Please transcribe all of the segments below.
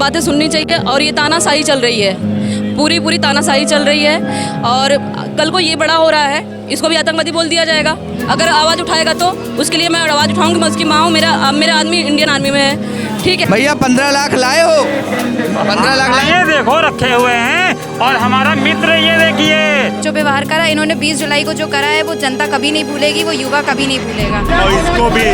बातें सुननी चाहिए। और ये तानाशाही चल रही है, पूरी तानाशाही चल रही है। और कल को ये बड़ा हो रहा है, इसको भी आतंकवादी बोल दिया जाएगा। अगर आवाज़ उठाएगा तो उसके लिए मैं आवाज़ उठाऊंगी। मैं उसकी माँ हूँ, मेरा आदमी इंडियन आर्मी में है, ठीक है। भैया 15 लाख लाए हो? 15 लाख लाए? ये देखो रखे हुए हैं। और हमारा मित्र ये देखिए जो व्यवहार करा इन्होंने 20 जुलाई को जो करा है वो जनता कभी नहीं भूलेगी, वो युवा कभी नहीं भूलेगा। और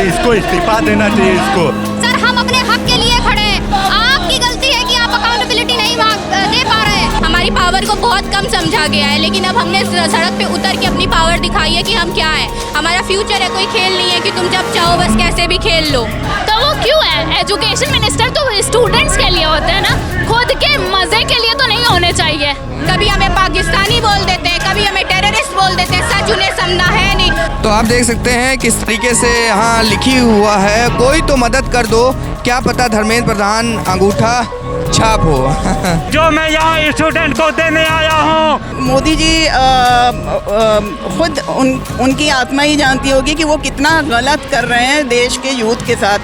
इसको इस्तीफा देना चाहिए इसको। सर हम अपने हक के लिए खड़े हैं, आपकी गलती है कि आप अकाउंटेबिलिटी नहीं दे पा रहे हैं। हमारी पावर को बहुत कम समझा गया है, लेकिन अब हमने सड़क पे उतर के अपनी पावर दिखाई है कि हम क्या है। हमारा फ्यूचर है, कोई खेल नहीं है कि तुम जब चाहो बस कैसे भी खेल लो। तो वो क्यों है? एजुकेशन मिनिस्टर तो स्टूडेंट्स के लिए होते हैं ना, खुद के मजे के लिए तो नहीं होने चाहिए। कभी हमें पाकिस्तानी बोल देते हैं, कभी हमें टेररिस्ट बोल देते हैं, सच उन्हें समझना है नहीं। तो आप देख सकते हैं किस तरीके से यहाँ लिखी हुआ है, कोई तो मदद कर दो, क्या पता धर्मेंद्र प्रधान अंगूठा छाप हो। जो मैं यहाँ स्टूडेंट को देने आया हूँ। मोदी जी खुद उनकी आत्मा ही जानती होगी कि वो कितना गलत कर रहे हैं देश के यूथ के साथ।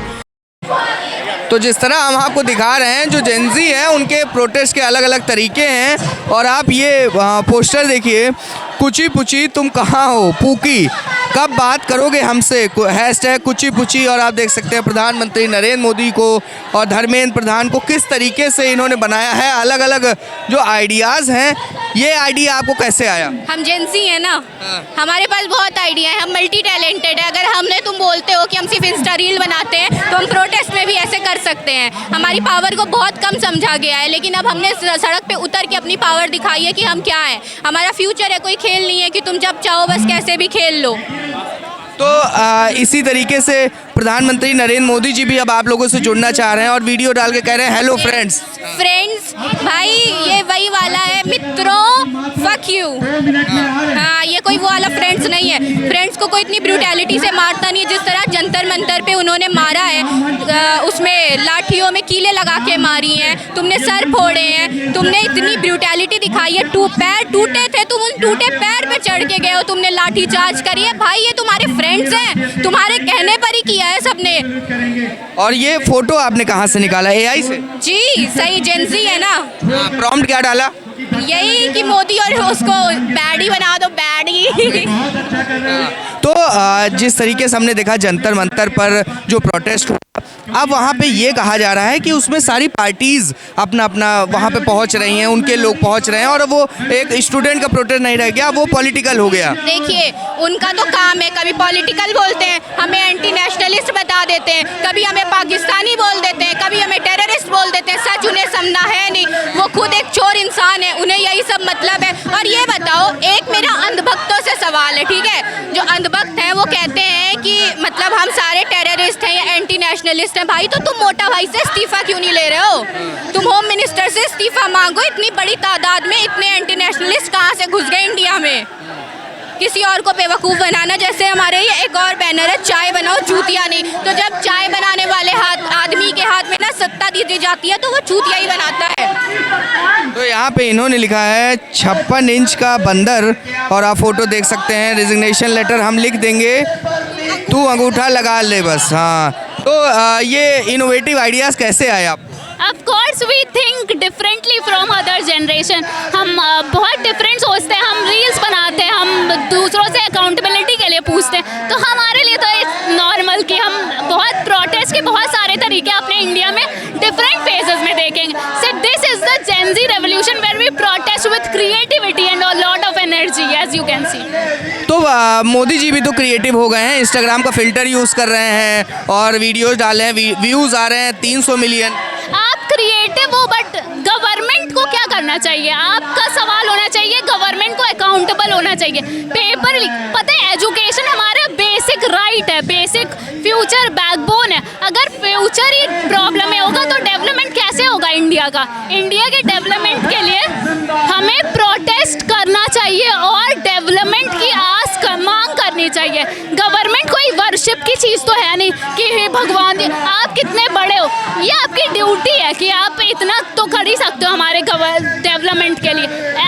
तो जिस तरह हम आपको दिखा रहे हैं, जो जेनजी है उनके प्रोटेस्ट के अलग अलग तरीके हैं। और आप ये पोस्टर देखिए, कुची पुची तुम कहाँ हो पूकी, कब बात करोगे हमसे, हैशटैग कुची पुची। और आप देख सकते हैं प्रधानमंत्री नरेंद्र मोदी को और धर्मेंद्र प्रधान को किस तरीके से इन्होंने बनाया है। अलग अलग जो आइडियाज़ हैं, ये आइडिया आपको कैसे आया? हम जेंसी है ना, हमारे पास बहुत आइडिया है, हम मल्टी टैलेंटेड है। अगर हमने तुम बोलते हो कि हम सिर्फ इंस्टा रील बनाते हैं तो हम प्रोटेस्ट में भी ऐसे कर सकते हैं। हमारी पावर को बहुत कम समझा गया है, लेकिन अब हमने सड़क पे उतर के अपनी पावर दिखाई है कि हम क्या है। हमारा फ्यूचर है, कोई खेल नहीं है कि तुम जब चाहो बस कैसे भी खेल लो। तो इसी तरीके से प्रधानमंत्री नरेंद्र मोदी जी भी अब आप लोगों से जुड़ना चाह रहे हैं और वीडियो डाल के कह रहे हैं हेलो फ्रेंड्स। भाई ये वही वाला है, मित्रों फक यू। हाँ, ये कोई वो वाला फ्रेंड्स नहीं है। फ्रेंड्स को कोई इतनी ब्रूटैलिटी से मारता नहीं है जिस तरह जंतर मंतर पे उन्होंने मारा है। उसमें लाठियों में कीले लगा के मारी हैं, तुमने सर फोड़े हैं, तुमने इतनी ब्रूटैलिटी दिखाई है। पैर टूटे थे, तुम उन टूटे पैर पे चढ़ के गए हो, तुमने लाठी चार्ज करी है। भाई ये तुम्हारे फ्रेंड्स हैं, तुम्हारे कहने पर ही किया है सबने। और ये फोटो आपने कहाँ से निकाला? एआई से? जी सही, जेंजी है ना। प्रॉम्प्ट क्या डाला? यही कि मोदी और उसको बैडी बना दो, बैडी। तो जिस तरीके से हमने देखा जंतर मंतर पर जो प्रोटेस्ट हुआ, अब वहाँ पे ये कहा जा रहा है कि उसमें सारी पार्टीज़ अपना अपना वहाँ पे पहुँच रही हैं, उनके लोग पहुँच रहे हैं और वो एक स्टूडेंट का प्रोटेस्ट नहीं रह गया, वो पॉलिटिकल हो गया। देखिए उनका तो काम है, कभी पॉलिटिकल बोलते हैं, हमें एंटी नेशनलिस्ट बता देते हैं, कभी हमें पाकिस्तानी बोल देते हैं, कभी हमें टेररिस्ट बोल देते हैं, सच उन्हें समझना है नहीं। वो खुद एक चोर इंसान है, उन्हें यही सब मतलब है। और ये बताओ, एक मेरा अंधभक्तों से सवाल है, ठीक है, जो अंधभक्त हैं वो कहते हैं कि मतलब हम सारे टेररिस्ट हैं या एंटी नेशनलिस्ट हैं। भाई तो तुम मोटा भाई से इस्तीफा क्यों नहीं ले रहे हो? तुम होम मिनिस्टर से इस्तीफा मांगो। इतनी बड़ी तादाद में इतने एंटी नेशनलिस्ट कहाँ से घुस गए इंडिया में? किसी और को बेवकूफ़ बनाना। जैसे हमारे ये एक और बैनर है, चाय बनाओ चूतिया नहीं। तो जब चाय बनाने वाले आदमी के हाथ में ना सत्ता दी जाती है तो वो चूतिया ही बनाता है। तो यहाँ पे इन्होंने लिखा है 56 इंच का बंदर, और आप फोटो देख सकते हैं। रिजिग्नेशन लेटर हम लिख देंगे, तू अंगूठा लगा ले बस। हाँ, तो ये इनोवेटिव आइडियाज़ कैसे आए आप? Of course we think differently from other generation. हम बहुत डिफरेंट सोचते हैं, हम रील्स बनाते हैं, हम दूसरों से अकाउंटेबिलिटी के लिए पूछते हैं। तो हमारे लिए तो नॉर्मल कि हम बहुत प्रोटेस्ट के बहुत सारे तरीके अपने इंडिया में डिफरेंट फेजेस में देखेंगे। So this is the Gen Z revolution where we protest with creativity and a lot of energy, as you can see. तो मोदी जी भी तो क्रिएटिव हो गए हैं, इंस्टाग्राम का फिल्टर यूज़ कर रहे हैं और वीडियोज़ डाल रहे हैं, व्यूज़ आ रहे हैं 300 मिलियन। आप क्रिएटिव हो, बट गवर्नमेंट को क्या करना चाहिए? आपका सवाल होना चाहिए, गवर्नमेंट को अकाउंटेबल होना चाहिए। पेपर पता है, एजुकेशन हमारा बेसिक राइट है, बेसिक फ्यूचर बैकबोन है। अगर फ्यूचर ही प्रॉब्लम में होगा तो डेवलपमेंट कैसे होगा इंडिया का? इंडिया के डेवलपमेंट के लिए हमें प्रोटेस्ट करना चाहिए और डेवलपमेंट की मांग करनी चाहिए। गवर्नमेंट कोई वर्शिप की चीज़ तो है नहीं कि हे भगवान आप कितने बड़े हो। ये आपकी ड्यूटी है कि आप इतना तो कर ही सकते हो हमारे डेवलपमेंट के लिए।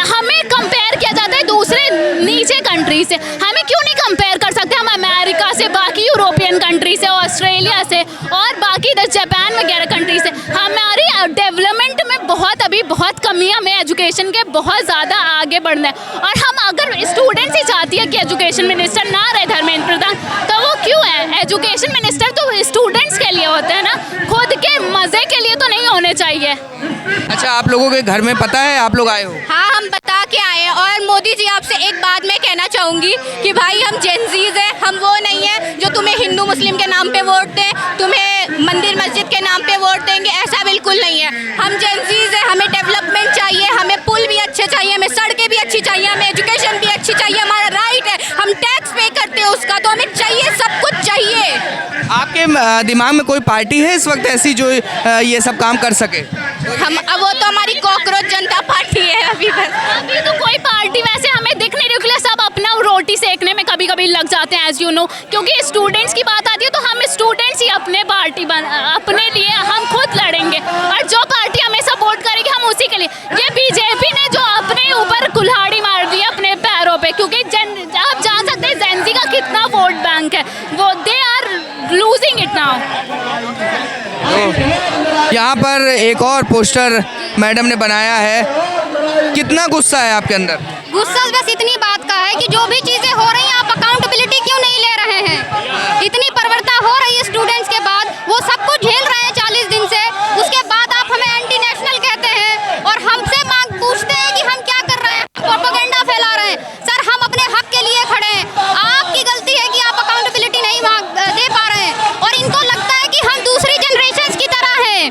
हमें कंपेयर किया जाता है दूसरे नीचे कंट्री से, हमें क्यों नहीं कंपेयर कर सकते हम अमेरिका से, बाकी यूरोपियन यूरोपियन कंट्री से, ऑस्ट्रेलिया से और बाकी इधर जापान वगैरह कंट्री से। हमारी डेवलपमेंट में अभी बहुत कमी है, हमें एजुकेशन के बहुत ज़्यादा आगे बढ़ना है। और हम अगर स्टूडेंट्स ही चाहती है कि एजुकेशन मिनिस्टर ना रहे धर्मेंद्र प्रधान, तो वो क्यों है? एजुकेशन मिनिस्टर तो स्टूडेंट्स के लिए होते हैं ना, खुद के मज़े के लिए तो नहीं होने चाहिए। अच्छा, आप लोगों के घर में पता है, आप लोग आए हो? हाँ, हम बता के आए हैं। और मोदी जी, आपसे एक बात मैं कहना चाहूँगी कि भाई हम जेनजीज हैं, हम वो नहीं हैं जो तुम्हें हिंदू मुस्लिम के नाम पे वोट दें, तुम्हें मंदिर मस्जिद के नाम पे वोट देंगे, ऐसा बिल्कुल नहीं है। हम जेनजीज हैं, हमें डेवलपमेंट चाहिए, हमें पुल भी अच्छे चाहिए, हमें सड़कें भी अच्छी चाहिए, हमें एजुकेशन भी अच्छी चाहिए, हमारा राइट है, हम टैक्स पे करते हैं उसका, तो हमें चाहिए, सब कुछ चाहिए। आपके दिमाग में कोई पार्टी है इस वक्त ऐसी जो ये सब काम कर सके? हम अब वो तो हमारी कॉकरोच जनता पार्टी है अभी बस। अभी तो कोई पार्टी वैसे हमें दिख नहीं रही, सब अपना रोटी सेकने में कभी कभी लग जाते हैं, एज यू नो। क्योंकि स्टूडेंट्स की बात आती है तो हम स्टूडेंट्स ही अपने अपने लिए हम खुद लड़ेंगे, और जो पार्टी हमें सपोर्ट करेगी हम उसी के लिए। ये बीजेपी ने जो अपने ऊपर कुल्हाड़ी मार दी अपने पैरों पे, क्योंकि आप जान सकते हैं जेनजी का कितना वोट बैंक है, वो they are losing it now. यहाँ पर एक और पोस्टर मैडम ने बनाया है, कितना गुस्सा है आपके अंदर? गुस्सा बस इतनी बात का है कि जो भी चीज़ें हो रही हैं आप अकाउंटेबिलिटी क्यों नहीं ले रहे हैं? इतनी परवरता हो रही है स्टूडेंट्स के बाद, वो सब कुछ झेल रहे हैं 40 दिन से, उसके बाद आप हमें एंटी नेशनल कहते हैं और हमसे मांग पूछते हैं कि हम क्या कर रहे हैं, प्रोपेगेंडा फैला रहे हैं। सर, हम अपने हक के लिए खड़े हैं, आपकी गलती है कि आप अकाउंटेबिलिटी नहीं दे पा रहे हैं। और इनको लगता है कि हम दूसरी जनरेशन की तरह हैं,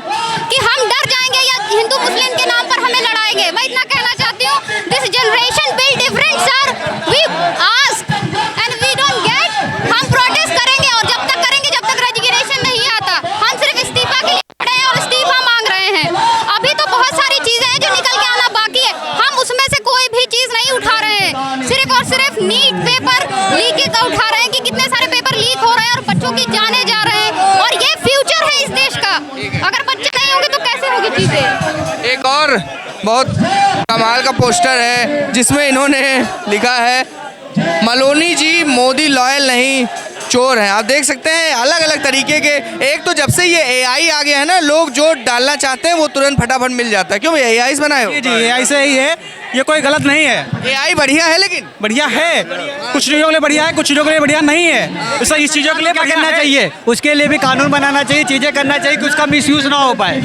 कि हम डर जाएंगे या हिंदू मुस्लिम के नाम पर हमें लड़ाएंगे। मैं इतना कहना चाहती हूँ, this generation build different sir, we ask and we don't get. हम प्रोटेस्ट करेंगे और जब तक करेंगे जब तक रेजिग्नेशन नहीं आता। हम सिर्फ इस्तीफा के लिए खड़े हैं और इस्तीफा मांग रहे हैं। अभी तो बहुत सारी चीजें हैं जो निकल के आना बाकी है, हम उसमें से कोई भी चीज नहीं उठा रहे हैं। सिर्फ और सिर्फ नीट पेपर लीकेज का उठा रहे हैं कि कितने सारे पेपर लीक हो रहे हैं और बच्चों की जाने जा रहे हैं, और ये फ्यूचर है इस देश का। अगर बच्चे नहीं होंगे तो कैसे होगी चीजें? एक और बहुत कमाल का पोस्टर है जिसमें इन्होंने लिखा है, मलोनी जी मोदी लॉयल नहीं चोर हैं। आप देख सकते हैं अलग अलग तरीके के। एक तो जब से ये एआई आ गया है ना, लोग जो डालना चाहते हैं वो तुरंत फटाफट मिल जाता है। क्यों भैया एआई से बनाए हो? जी एआई से ही है, ये कोई गलत नहीं है। एआई बढ़िया है, लेकिन बढ़िया है, कुछ चीज़ों के लिए बढ़िया है, कुछ चीज़ों के लिए बढ़िया नहीं है। तो इस चीज़ों के लिए करना चाहिए, उसके लिए भी कानून बनाना चाहिए, चीज़ें करना चाहिए कि उसका मिसयूज ना हो पाए।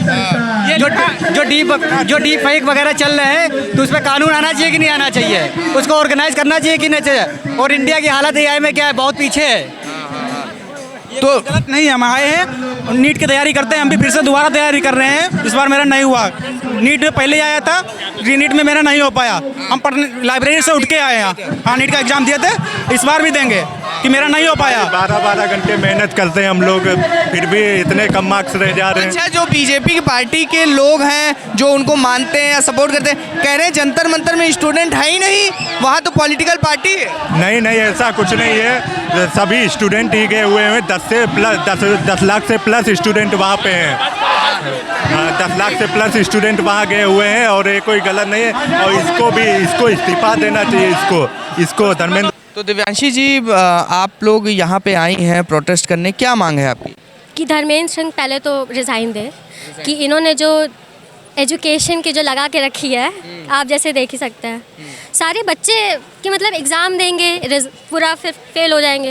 जो डीप फेक वगैरह चल रहे हैं तो उस पर कानून आना चाहिए कि नहीं आना चाहिए, उसको ऑर्गेनाइज करना चाहिए कि नहीं चाहिए। और इंडिया की हालत एआई में क्या है, बहुत पीछे है। तो गलत नहीं है, हम आए हैं नीट की तैयारी करते हैं, हम भी फिर से दोबारा तैयारी कर रहे हैं। इस बार मेरा नहीं हुआ, नीट में पहले आया था, नीट में मेरा नहीं हो पाया। हम लाइब्रेरी से उठ के आए हैं, हाँ नीट का एग्जाम दिए थे, इस बार भी देंगे कि मेरा नहीं हो पाया। 12-12 घंटे मेहनत करते हैं हम लोग, फिर भी इतने कम मार्क्स रह जा रहे हैं। अच्छा, जो बीजेपी की पार्टी के लोग हैं जो उनको मानते हैं या सपोर्ट करते हैं, कह रहे हैं जंतर मंतर में स्टूडेंट है ही नहीं, वहाँ तो पॉलिटिकल पार्टी है। नहीं, ऐसा कुछ नहीं है, सभी स्टूडेंट ही गए हुए हैं। 10 लाख से प्लस स्टूडेंट वहाँ पे हैं। 10 लाख से प्लस स्टूडेंट वहाँ गए हुए हैं और ये कोई गलत नहीं है। और इसको इस्तीफा देना चाहिए, इसको धर्मेंद्र। तो दिव्यांशी जी, आप लोग यहाँ पे आई हैं प्रोटेस्ट करने, क्या मांग है आपकी? कि धर्मेंद्र सिंह पहले तो रिज़ाइन दे, कि इन्होंने जो एजुकेशन की जो लगा के रखी है, आप जैसे देख ही सकते हैं, सारे बच्चे कि मतलब एग्ज़ाम देंगे पूरा फिर फेल हो जाएंगे।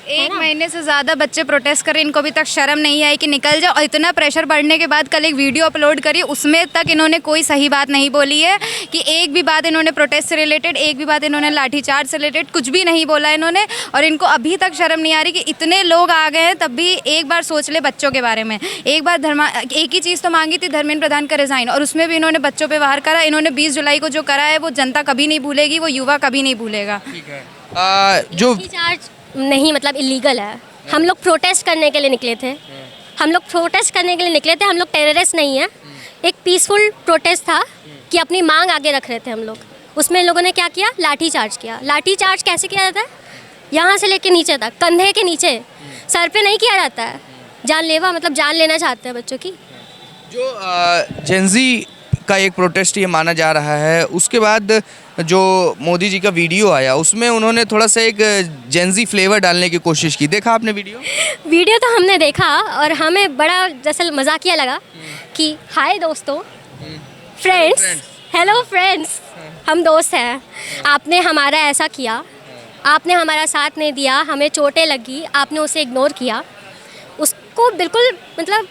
एक महीने से ज़्यादा बच्चे प्रोटेस्ट कर रहे हैं, इनको अभी तक शर्म नहीं आई कि निकल जाओ। और इतना प्रेशर बढ़ने के बाद कल एक वीडियो अपलोड करी, उसमें तक इन्होंने कोई सही बात नहीं बोली है कि एक भी बात इन्होंने प्रोटेस्ट से रिलेटेड, एक भी बात इन्होंने लाठीचार्ज से रिलेटेड कुछ भी नहीं बोला इन्होंने। और इनको अभी तक शर्म नहीं आ रही कि इतने लोग आ गए हैं, तब भी एक बार सोच ले बच्चों के बारे में। एक ही चीज़ तो मांगी थी, धर्मेंद्र प्रधान का रिज़ाइन, और उसमें भी इन्होंने बच्चों पर वार करा। इन्होंने 20 जुलाई को जो करा है वो जनता कभी नहीं भूलेगी, वो युवा कभी नहीं भूलेगा। जो चार्ज नहीं मतलब इलीगल है। हम लोग प्रोटेस्ट करने के लिए निकले थे, हम लोग टेररिस्ट नहीं है। एक पीसफुल प्रोटेस्ट था कि अपनी मांग आगे रख रहे थे हम लोग। उसमें लोगों ने क्या किया, लाठी चार्ज किया। लाठी चार्ज कैसे किया जाता है? यहाँ से लेके नीचे तक, कंधे के नीचे, सर पे नहीं किया जाता है। जानलेवा मतलब जान लेना चाहते हैं बच्चों की। जो जेनजी का एक प्रोटेस्ट ये माना जा रहा है। उसके बाद जो मोदी जी का वीडियो आया उसमें उन्होंने थोड़ा सा एक जेंजी फ्लेवर डालने की कोशिश की। देखा आपने वीडियो तो हमने देखा और हमें बड़ा जैसे मजाकिया लगा कि हाय दोस्तों, फ्रेंड्स, हेलो फ्रेंड्स, हम दोस्त हैं, आपने हमारा ऐसा किया, आपने हमारा साथ नहीं दिया, हमें चोटें लगी, आपने उसे इग्नोर किया, उसको बिल्कुल मतलब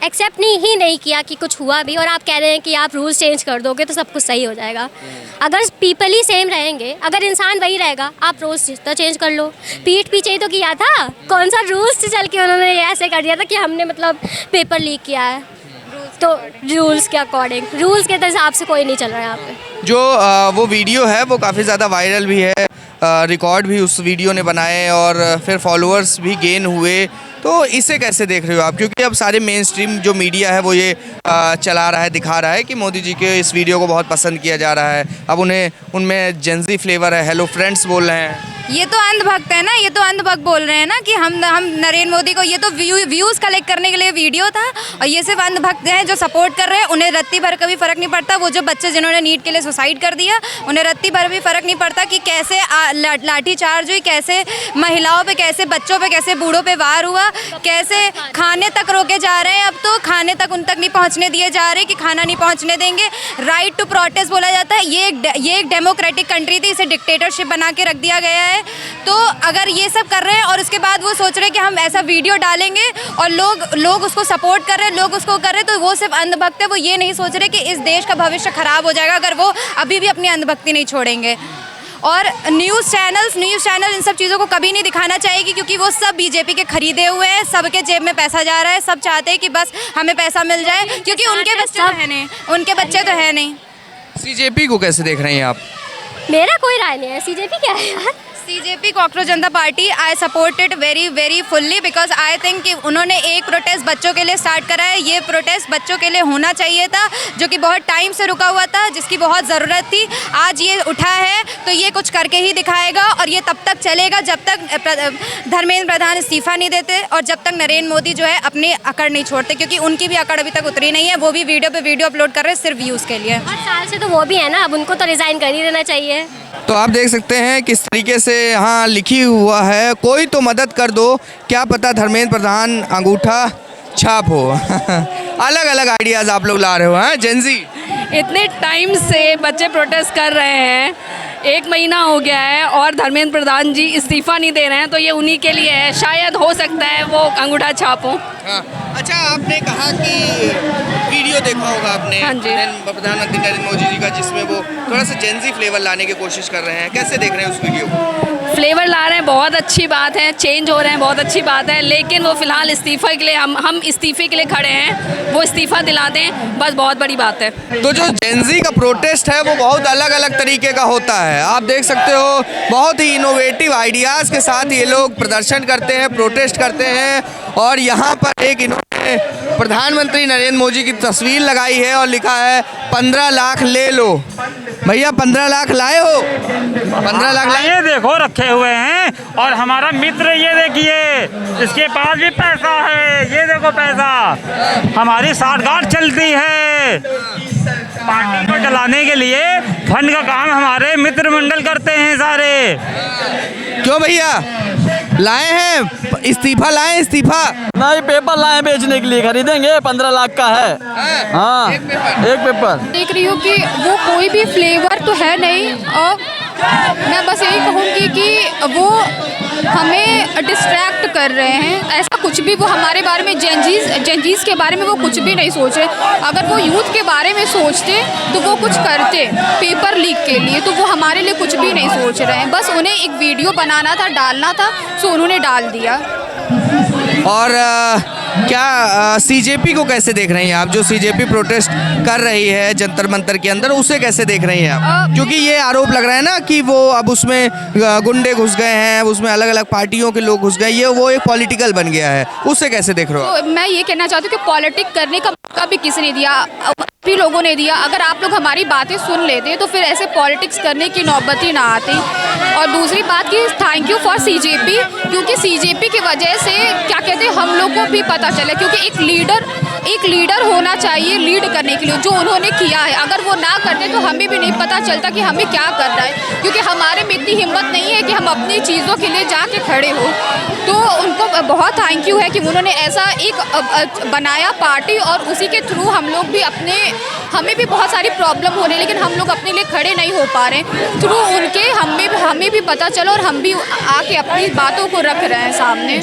एक्सेप्ट नहीं किया कि कुछ हुआ भी, और आप कह रहे हैं कि आप रूल्स चेंज कर दोगे तो सब कुछ सही हो जाएगा। अगर पीपल ही सेम रहेंगे, अगर इंसान वही रहेगा, आप रूल्स तो चेंज कर लो। पीठ पीछे ही तो किया था, कौन सा रूल्स चल के उन्होंने ऐसे कर दिया था कि हमने मतलब पेपर लीक किया है, तो रूल्स के अकॉर्डिंग, रूल्स के हिसाब से कोई नहीं चल रहा है यहाँ पे। जो वो वीडियो है वो काफ़ी ज़्यादा वायरल भी है, रिकॉर्ड भी उस वीडियो ने बनाए और फिर फॉलोअर्स भी गेन हुए, तो इसे कैसे देख रहे हो आप? क्योंकि अब सारे मेन स्ट्रीम जो मीडिया है वो ये चला रहा है, दिखा रहा है कि मोदी जी के इस वीडियो को बहुत पसंद किया जा रहा है। अब उन्हें उनमें जेंजी फ्लेवर है, हेलो फ्रेंड्स बोल रहे हैं। ये तो अंधभक्त है ना, ये तो अंधभक्त बोल रहे हैं ना कि हम नरेंद्र मोदी को, ये तो व्यूज़ कलेक्ट करने के लिए वीडियो था, और ये सिर्फ अंधभक्त हैं जो सपोर्ट कर रहे हैं। उन्हें रत्ती भर का भी फ़र्क नहीं पड़ता। वो जो बच्चे जिन्होंने नीट के लिए सुसाइड कर दिया, उन्हें रत्ती भर भी फ़र्क नहीं पड़ता कि कैसे लाठीचार्ज हुई, कैसे महिलाओं पे, कैसे बच्चों पे, कैसे बूढ़ों पे वार हुआ, कैसे खाने तक रोके जा रहे हैं। अब तो खाने तक उन तक नहीं पहुँचने दिए जा रहे कि खाना नहीं पहुँचने देंगे। राइट टू प्रोटेस्ट बोला जाता है, ये एक डेमोक्रेटिक कंट्री थी, इसे डिक्टेटरशिप बना के रख दिया गया है। तो अगर ये सब कर रहे हैं और उसके बाद वो सोच रहे हैं कि हम ऐसा वीडियो डालेंगे और लोग उसको सपोर्ट कर रहे हैं, लोग उसको कर रहे हैं, तो वो सिर्फ अंधभक्त है। वो ये नहीं सोच रहे कि इस देश का भविष्य खराब हो जाएगा अगर वो अभी भी अपनी अंधभक्ति नहीं छोड़ेंगे। और न्यूज़ चैनल इन सब चीज़ों को कभी नहीं दिखाना चाहिए, क्योंकि वो सब बीजेपी के खरीदे हुए हैं, सबके जेब में पैसा जा रहा है, सब चाहते हैं कि बस हमें पैसा मिल जाए, क्योंकि उनके बच्चे तो है नहीं, उनके बच्चे तो है नहीं। सीजेपी को कैसे देख रहे हैं आप? मेरा कोई राय नहीं है, सीजेपी क्या है यार। CJP cockroach Janata party I support it very fully, because I think कि उन्होंने एक प्रोटेस्ट बच्चों के लिए स्टार्ट करा है। ये प्रोटेस्ट बच्चों के लिए होना चाहिए था, जो कि बहुत टाइम से रुका हुआ था, जिसकी बहुत ज़रूरत थी। आज ये उठा है तो ये कुछ करके ही दिखाएगा, और ये तब तक चलेगा जब तक धर्मेंद्र प्रधान इस्तीफ़ा नहीं देते और जब तक नरेंद्र मोदी जो है अपनी अकड़ नहीं छोड़ते, क्योंकि उनकी भी अकड़ अभी तक उतरी नहीं है। वो भी वीडियो पे वीडियो अपलोड कर रहे हैं सिर्फ व्यूज़ के लिए। 8 साल से तो वो भी है ना, अब उनको तो रिज़ाइन कर ही देना चाहिए। तो आप देख सकते हैं किस तरीके से यहाँ लिखी हुआ है, कोई तो मदद कर दो, क्या पता धर्मेंद्र प्रधान अंगूठा छाप हो। अलग अलग आइडियाज़ आप लोग ला रहे हो, हैं जेंजी? इतने टाइम से बच्चे प्रोटेस्ट कर रहे हैं, 1 महीना हो गया है, और धर्मेंद्र प्रधान जी इस्तीफ़ा नहीं दे रहे हैं, तो ये उन्हीं के लिए है। शायद हो सकता है वो अंगूठा छाप हो। हाँ। अच्छा, आपने कहा कि वीडियो देखा होगा आपने, हाँ जी, प्रधानमंत्री नरेंद्र मोदी जी का, जिसमें वो थोड़ा सा जेंजी फ्लेवर लाने की कोशिश कर रहे हैं, कैसे देख रहे हैं उस वीडियो को? फ्लेवर ला रहे हैं, बहुत अच्छी बात है, चेंज हो रहे हैं, बहुत अच्छी बात है, लेकिन वो फिलहाल इस्तीफ़ा के लिए हम इस्तीफ़े के लिए खड़े हैं, वो इस्तीफ़ा दिला दें, बस बहुत बड़ी बात है। तो जो जेंजी का प्रोटेस्ट है वो बहुत अलग अलग तरीके का होता है। आप देख सकते हो बहुत ही इनोवेटिव आइडियाज़ के साथ ये लोग प्रदर्शन करते हैं, प्रोटेस्ट करते हैं, और यहाँ पर एक इन्होंने प्रधानमंत्री नरेंद्र मोदी की तस्वीर लगाई है और लिखा है 15 लाख ले लो। भैया 15 लाख लाए हो? 15 लाख लाए? ये देखो रखे हुए हैं, और हमारा मित्र ये देखिए, इसके पास भी पैसा है, ये देखो पैसा, हमारी साठगांठ चलती है। पार्टी को चलाने के लिए फंड का काम हमारे मित्र मंडल करते हैं सारे। क्यों भैया लाए हैं इस्तीफा? लाए इस्तीफा? नहीं, पेपर लाए बेचने के लिए, खरीदेंगे, 15 लाख का है। हाँ, एक पेपर। देख रही हूँ कि वो कोई भी फ्लेवर तो है नहीं, और मैं बस यही कहूँगी कि वो हमें डिस्ट्रैक्ट कर रहे हैं। ऐसा कुछ भी वो हमारे बारे में, जेंजीज़ के बारे में वो कुछ भी नहीं सोच रहे। अगर वो यूथ के बारे में सोचते तो वो कुछ करते पेपर लीक के लिए, तो वो हमारे लिए कुछ भी नहीं सोच रहे हैं। बस उन्हें एक वीडियो बनाना था, डालना था, सो उन्होंने डाल दिया। और क्या सीजेपी को कैसे देख रही हैं आप, जो सीजेपी प्रोटेस्ट कर रही है जंतर मंतर के अंदर, उसे कैसे देख रही हैं आप? क्योंकि ये आरोप लग रहा है ना कि वो अब उसमें गुंडे घुस गए हैं, उसमें अलग अलग पार्टियों के लोग घुस गए, ये वो एक पॉलिटिकल बन गया है, उससे कैसे देख रहे हो? तो मैं ये कहना चाहती हूँ कि पॉलिटिक्स करने का मौका भी किसी ने दिया, भी लोगों ने दिया। अगर आप लोग हमारी बातें सुन लेते तो फिर ऐसे पॉलिटिक्स करने की नौबत ही ना आती। और दूसरी बात कि थैंक यू फॉर सीजेपी, क्योंकि सीजेपी की वजह से क्या कहते हैं हम लोग को भी पता चला, क्योंकि एक लीडर एक लीडर होना चाहिए लीड करने के लिए, जो उन्होंने किया है। अगर वो ना करते तो हमें भी नहीं पता चलता कि हमें क्या करना है, क्योंकि हमारे में इतनी हिम्मत नहीं है कि हम अपनी चीज़ों के लिए जाके खड़े हो। तो उनको बहुत थैंक यू है कि उन्होंने ऐसा एक बनाया पार्टी, और उसी के थ्रू हम लोग भी हमें भी बहुत सारी प्रॉब्लम हो रही है, लेकिन हम लोग अपने लिए खड़े नहीं हो पा रहे। थ्रू उनके हमें भी पता चला और हम भी आके अपनी बातों को रख रहे हैं सामने।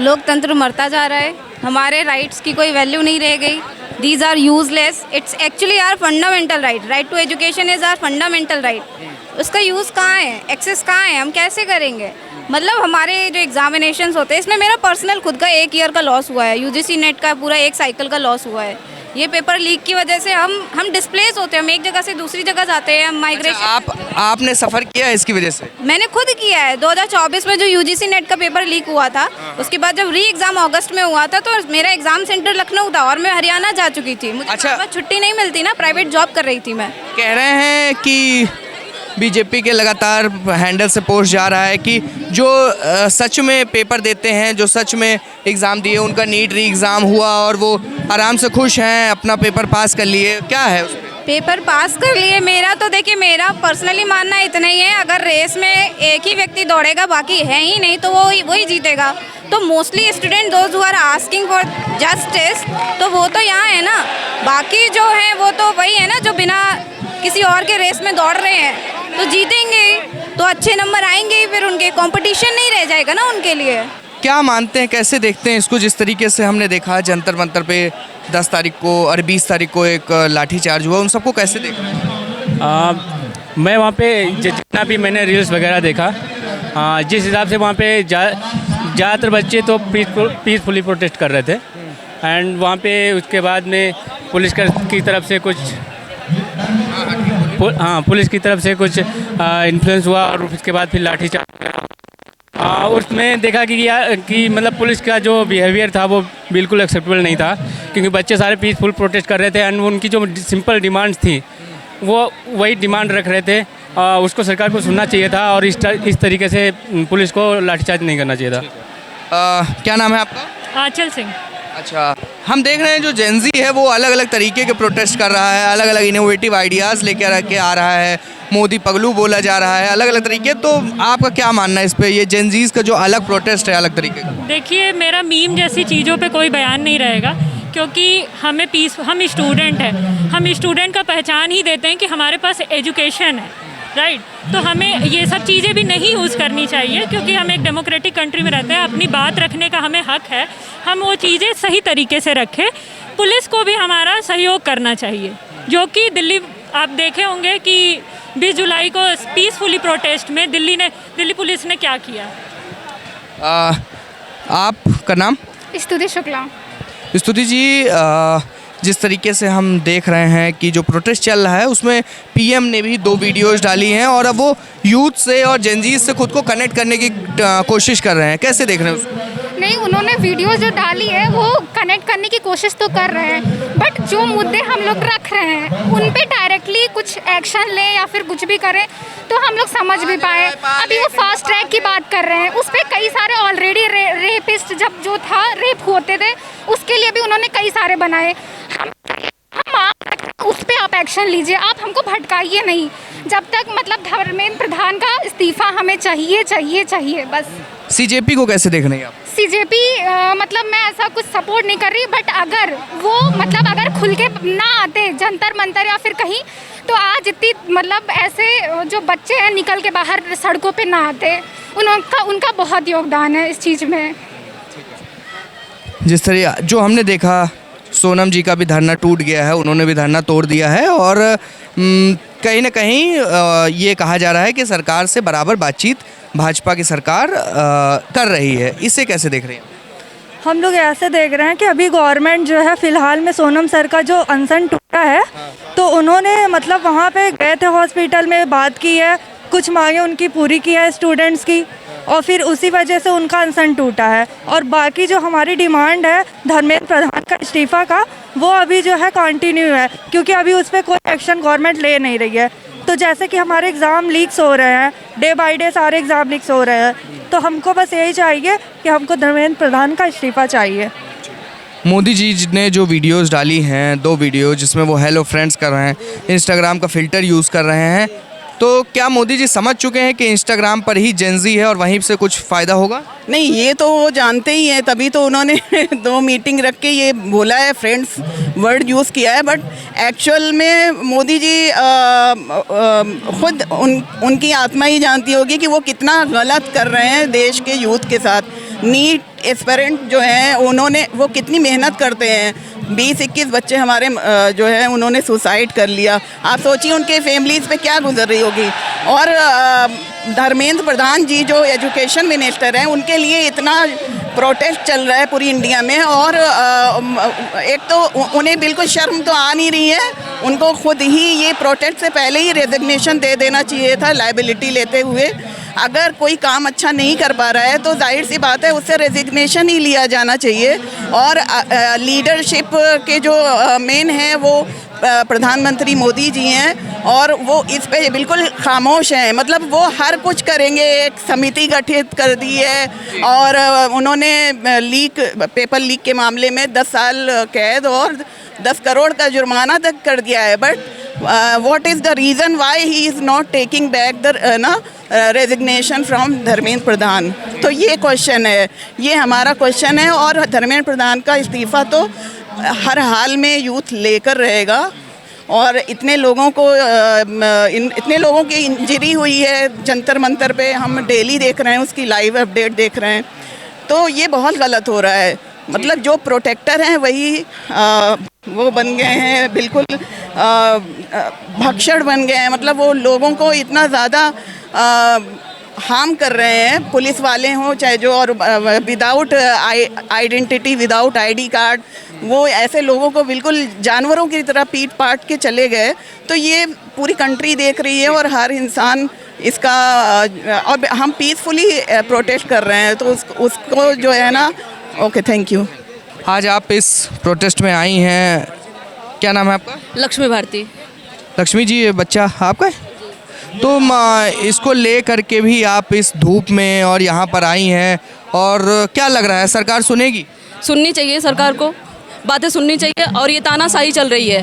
लोकतंत्र मरता जा रहा है, हमारे राइट्स की कोई वैल्यू नहीं रह गई। These are useless, it's actually our fundamental right. Right to education is our fundamental right. उसका यूज़ कहाँ है, एक्सेस कहाँ है, हम कैसे करेंगे? मतलब हमारे जो एग्जामिनेशंस होते हैं, इसमें मेरा पर्सनल खुद का 1 ईयर का लॉस हुआ है, यूजीसी नेट का पूरा 1 साइकिल का लॉस हुआ है। ये पेपर लीक की वजह से हम डिस्प्लेस होते हैं, हम एक जगह से दूसरी जगह जाते हैं, हम माइग्रेशन। अच्छा, आपने सफ़र किया है इसकी वजह से? मैंने खुद किया है। 2024 में जो यूजीसी नेट का पेपर लीक हुआ था, उसके बाद जब री एग्ज़ाम अगस्त में हुआ था, तो मेरा एग्ज़ाम सेंटर लखनऊ था और मैं हरियाणा जा चुकी थी। मुझे अच्छा, छुट्टी नहीं मिलती ना, प्राइवेट जॉब कर रही थी मैं। कह रहे हैं कि बीजेपी के लगातार हैंडल से पोस्ट जा रहा है कि जो सच में पेपर देते हैं, जो सच में एग्ज़ाम दिए, उनका नीट री एग्ज़ाम हुआ और वो आराम से खुश हैं, अपना पेपर पास कर लिए। क्या है उस पर? पेपर पास कर लिए। मेरा तो देखिए, मेरा पर्सनली मानना इतना ही है, अगर रेस में एक ही व्यक्ति दौड़ेगा, बाकी है ही नहीं, तो वही जीतेगा। तो mostly student those who are asking for justice, तो वो तो यहाँ है ना। बाकी जो है वो तो वही है ना, जो बिना किसी और के रेस में दौड़ रहे हैं, तो जीतेंगे, तो अच्छे नंबर आएंगे, फिर उनके कंपटीशन नहीं रह जाएगा ना उनके लिए। क्या मानते हैं, कैसे देखते हैं इसको? जिस तरीके से हमने देखा जंतर मंतर पे 10 तारीख को और 20 तारीख को एक लाठीचार्ज हुआ, उन सबको कैसे देख रहे हैं? मैं वहाँ पे जितना भी मैंने रील्स वगैरह देखा, जिस हिसाब से वहाँ पे ज़्यादातर बच्चे तो पीसफुली प्रोटेस्ट कर रहे थे। एंड वहाँ पे उसके बाद में पुलिस की तरफ से कुछ पुलिस की तरफ से कुछ इन्फ्लुएंस हुआ, और उसके बाद फिर लाठीचार्ज। उसमें देखा कि मतलब पुलिस का जो बिहेवियर था वो बिल्कुल एक्सेप्टेबल नहीं था, क्योंकि बच्चे सारे पीसफुल प्रोटेस्ट कर रहे थे एंड उनकी जो सिंपल डिमांड्स थी वो वही डिमांड रख रहे थे। उसको सरकार को सुनना चाहिए था और इस तरीके से पुलिस को लाठीचार्ज नहीं करना चाहिए था। क्या नाम है आपका? आंचल सिंह। अच्छा, हम देख रहे हैं जो जेनजी है वो अलग अलग तरीके के प्रोटेस्ट कर रहा है, अलग अलग इनोवेटिव आइडियाज़ लेकर के आ रहा है, मोदी पगलू बोला जा रहा है, अलग अलग तरीके। तो आपका क्या मानना है इस पे, ये जेनजीज़ का जो अलग प्रोटेस्ट है अलग तरीके का? देखिए, मेरा मीम जैसी चीज़ों पे कोई बयान नहीं रहेगा, क्योंकि हम स्टूडेंट हैं, हम स्टूडेंट का पहचान ही देते हैं कि हमारे पास एजुकेशन है, राइट। तो हमें ये सब चीज़ें भी नहीं यूज़ करनी चाहिए, क्योंकि हम एक डेमोक्रेटिक कंट्री में रहते हैं, अपनी बात रखने का हमें हक है, हम वो चीज़ें सही तरीके से रखें। पुलिस को भी हमारा सहयोग करना चाहिए, जो कि दिल्ली आप देखे होंगे कि 20 जुलाई को पीसफुली प्रोटेस्ट में दिल्ली पुलिस ने क्या किया। आपका नाम? स्तुति शुक्ला। स्तुति जी, जिस तरीके से हम देख रहे हैं कि जो प्रोटेस्ट चल रहा है उसमें पीएम ने भी 2 वीडियोज़ डाली हैं और अब वो यूथ से और जेनजीज से खुद को कनेक्ट करने की कोशिश कर रहे हैं। कैसे देख रहे हैं उसको? नहीं, उन्होंने वीडियोस जो डाली है वो कनेक्ट करने की कोशिश तो कर रहे हैं, बट जो मुद्दे हम लोग रख रहे हैं उन पे डायरेक्टली कुछ एक्शन लें या फिर कुछ भी करें तो हम लोग समझ भी पाए। अभी वो फास्ट ट्रैक की बात कर रहे हैं, उस पर कई सारे ऑलरेडी रेपिस्ट जब जो था रेप होते थे उसके लिए भी उन्होंने कई सारे बनाए। हम उस पर आप एक्शन लीजिए, आप हमको भटकाइए नहीं। जब तक मतलब धर्मेंद्र प्रधान का इस्तीफा हमें चाहिए बस। सीजेपी को कैसे देख रहे हैं आप? सीजेपी मतलब मैं ऐसा कुछ सपोर्ट नहीं कर रही, बट अगर वो मतलब अगर खुल के ना आते जंतर मंतर या फिर कहीं, तो आज इतनी मतलब ऐसे जो बच्चे हैं निकल के बाहर सड़कों पे ना आते। उनका बहुत योगदान है इस चीज़ में। जिस तरह जो हमने देखा, सोनम जी का भी धरना टूट गया है, उन्होंने भी धरना तोड़ दिया है और कहीं ना कहीं ये कहा जा रहा है कि सरकार से बराबर बातचीत भाजपा की सरकार कर रही है। इसे कैसे देख रहे हैं? हम लोग ऐसे देख रहे हैं कि अभी गवर्नमेंट जो है फ़िलहाल में सोनम सर का जो अनशन टूटा है, तो उन्होंने मतलब वहाँ पे गए थे हॉस्पिटल में, बात की है, कुछ मांगे उनकी पूरी की है स्टूडेंट्स की, और फिर उसी वजह से उनका अनशन टूटा है। और बाकी जो हमारी डिमांड है धर्मेंद्र प्रधान का इस्तीफा का, वो अभी जो है कंटिन्यू है, क्योंकि अभी उस पर कोई एक्शन गवर्नमेंट ले नहीं रही है। तो जैसे कि हमारे एग्ज़ाम लीक्स हो रहे हैं, डे बाय डे सारे एग्ज़ाम लीक्स हो रहे हैं, तो हमको बस यही चाहिए कि हमको धर्मेंद्र प्रधान का इस्तीफा चाहिए। मोदी जी ने जो वीडियोस डाली हैं, 2 वीडियो जिसमें वो हेलो फ्रेंड्स कर रहे हैं, इंस्टाग्राम का फ़िल्टर यूज़ कर रहे हैं, तो क्या मोदी जी समझ चुके हैं कि इंस्टाग्राम पर ही जेनजी है और वहीं से कुछ फ़ायदा होगा? नहीं, ये तो वो जानते ही हैं, तभी तो उन्होंने 2 मीटिंग रख के ये बोला है, फ्रेंड्स वर्ड यूज़ किया है। बट एक्चुअल में मोदी जी खुद उनकी आत्मा ही जानती होगी कि वो कितना गलत कर रहे हैं देश के यूथ के साथ। नीट एस्पिरेंट जो हैं उन्होंने वो कितनी मेहनत करते हैं, 20-21 बच्चे हमारे जो है उन्होंने सुसाइड कर लिया। आप सोचिए उनके फैमिलीज़ पे क्या गुजर रही होगी। और धर्मेंद्र प्रधान जी जो एजुकेशन मिनिस्टर हैं, उनके लिए इतना प्रोटेस्ट चल रहा है पूरी इंडिया में, और एक तो उन्हें बिल्कुल शर्म तो आ नहीं रही है। उनको खुद ही ये प्रोटेस्ट से पहले ही रेजिग्नेशन दे देना चाहिए था, लायबिलिटी लेते हुए। अगर कोई काम अच्छा नहीं कर पा रहा है तो जाहिर सी बात है उससे रेजिग्नेशन ही लिया जाना चाहिए। और लीडरशिप के जो मेन हैं वो प्रधानमंत्री मोदी जी हैं, और वो इस पे बिल्कुल खामोश हैं। मतलब वो हर कुछ करेंगे, एक समिति गठित कर दी है, और उन्होंने पेपर लीक के मामले में 10 साल कैद और 10 करोड़ का जुर्माना तक कर दिया है। But what is the reason why he is not taking back the resignation from Dharmendra Pradhan? तो ये क्वेश्चन है, ये हमारा क्वेश्चन है। और धर्मेंद्र प्रधान का इस्तीफ़ा तो हर हाल में यूथ लेकर रहेगा। और इतने लोगों की इंजरी हुई है जंतर मंतर पे, हम डेली देख रहे हैं, उसकी लाइव अपडेट देख रहे हैं। तो ये बहुत गलत हो रहा है। मतलब जो प्रोटेक्टर हैं वही वो बन गए हैं, बिल्कुल भक्षण बन गए हैं। मतलब वो लोगों को इतना ज़्यादा हार्म कर रहे हैं, पुलिस वाले हों चाहे जो, और without identity, without ID card, वो ऐसे लोगों को बिल्कुल जानवरों की तरह पीट पाट के चले गए। तो ये पूरी कंट्री देख रही है और हर इंसान इसका, और हम पीसफुली प्रोटेस्ट कर रहे हैं, तो उसको जो है ना। Okay, thank you. आज आप इस प्रोटेस्ट में आई हैं, क्या नाम है आपका? लक्ष्मी भारती। लक्ष्मी जी, ये बच्चा आपका है? तो इसको ले करके भी आप इस धूप में और यहाँ पर आई हैं, और क्या लग रहा है सरकार सुनेगी? सुननी चाहिए सरकार को, बातें सुननी चाहिए। और ये तानाशाही चल रही है,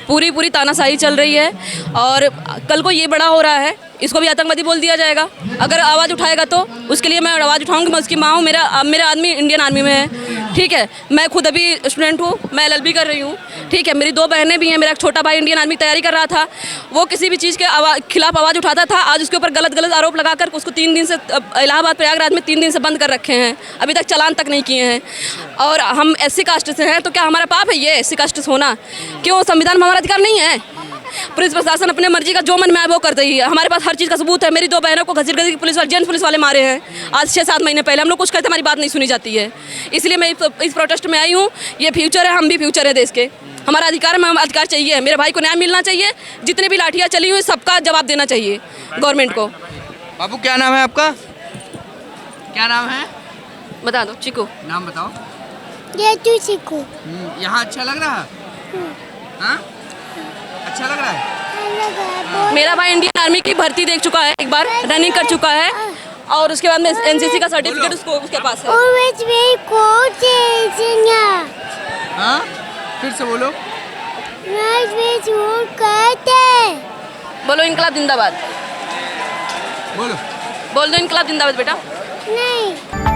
पूरी तानाशाही चल रही है। और कल को ये बड़ा हो रहा है, इसको भी आतंकवादी बोल दिया जाएगा। अगर आवाज़ उठाएगा तो उसके लिए मैं आवाज़ उठाऊंगी। मैं उसकी माँ हूँ, मेरा आदमी इंडियन आर्मी में है, ठीक है। मैं खुद अभी स्टूडेंट हूँ, मैं LLB कर रही हूँ, ठीक है। मेरी 2 बहनें भी हैं, मेरा एक छोटा भाई इंडियन आर्मी की तैयारी कर रहा था। वो किसी भी चीज़ के खिलाफ आवाज़ उठाता था, आज उसके ऊपर गलत आरोप लगाकर उसको 3 दिन से इलाहाबाद प्रयागराज में 3 दिन से बंद कर रखे हैं, अभी तक चालान तक नहीं किए हैं। और हम SC कास्ट से हैं, तो क्या हमारा पाप है ये SC कास्ट होना? क्यों संविधान में हमारा अधिकार नहीं है? पुलिस प्रशासन अपने मर्जी का जो मन में आए वो कर रही है। हमारे पास हर चीज़ का सबूत है। मेरी 2 बहनों को घसीट घसीट पुलिस वाले, जेंट्स पुलिस वाले मारे हैं आज 6-7 महीने पहले। हम लोग कुछ कहते हमारी बात नहीं सुनी जाती है, इसलिए मैं इस प्रोटेस्ट में आई हूँ। ये फ्यूचर है, हम भी फ्यूचर है देश के। हमारा अधिकार में अधिकार चाहिए, मेरे भाई को न्याय मिलना चाहिए। जितने भी लाठियाँ चली हुई सबका जवाब देना चाहिए गवर्नमेंट को। बाबू, क्या नाम है आपका? क्या नाम है? बता दो। चिकू। नाम बताओ। ये तू चिकू। यहाँ अच्छा लग रहा है? हाँ, अच्छा लग रहा है। मेरा भाई इंडियन आर्मी की भर्ती देख चुका है, एक बार रनिंग कर चुका है, और उसके बाद में NCC का सर्टिफिकेट उसके पास है। हाँ, फिर से बोलो। बोलो इनकलाब जिंदाबाद। बोलो। बोल दो इनकलाब जिंदाबाद बेटा। नहीं।